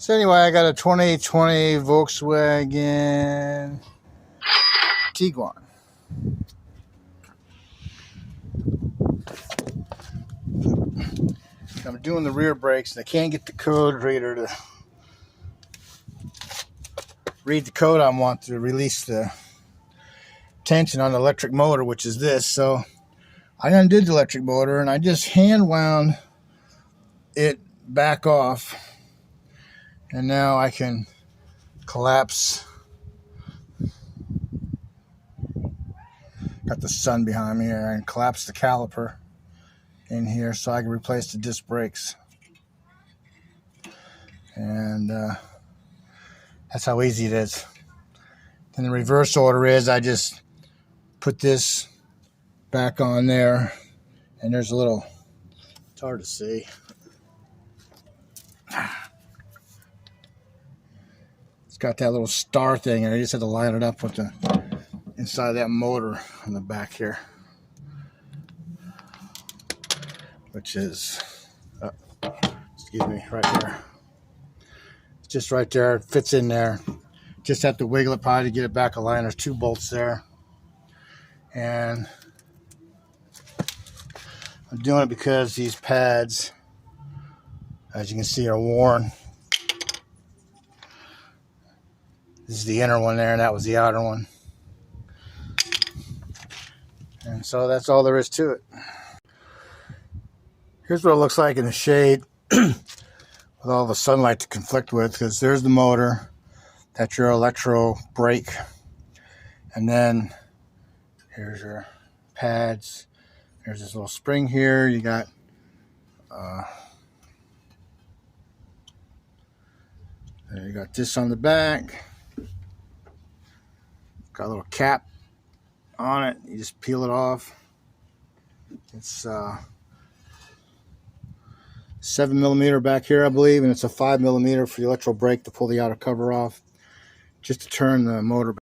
So anyway, I got a 2020 Volkswagen Tiquan. I'm doing the rear brakes and I can't get the code reader to read the code I want to release the tension on the electric motor, which is this. So I undid the electric motor and I just hand wound it back off, and now I can collapse. Got the sun behind me here, and collapse the caliper in here so I can replace the disc brakes. And that's how easy it is. And the reverse order is I just put this back on there, and there's a little, it's hard to see. It's got that little star thing, and I just had to line it up with the inside of that motor on the back here, which is, excuse me, right here. It's just right there. It fits in there. Just have to wiggle it probably to get it back aligned. There's 2 bolts there. And I'm doing it because these pads, as you can see, are worn. This is the inner one there, and that was the outer one. And so that's all there is to it. Here's what it looks like in the shade with all the sunlight to conflict with, because there's the motor. That's your electro brake. And then here's your pads. There's this little spring here. You got this on the back. Got a little cap on it. You just peel it off. It's 7mm back here, I believe, and it's a 5mm for the electro brake to pull the outer cover off, just to turn the motor.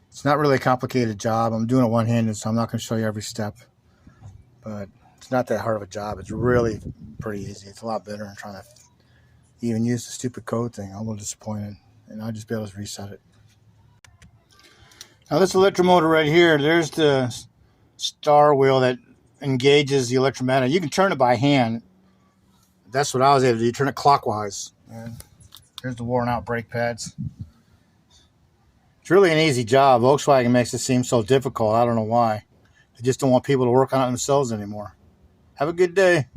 It's not really a complicated job. I'm doing it one-handed, so I'm not going to show you every step, but it's not that hard of a job. It's really pretty easy. It's a lot better than trying to even use the stupid code thing. I'm a little disappointed, and I'll just be able to reset it. Now this electromotor right here, there's the star wheel that engages the electromagnet. You can turn it by hand. That's what I was able to do. You turn it clockwise. And there's the worn out brake pads. It's really an easy job. Volkswagen makes it seem so difficult. I don't know why. They just don't want people to work on it themselves anymore. Have a good day.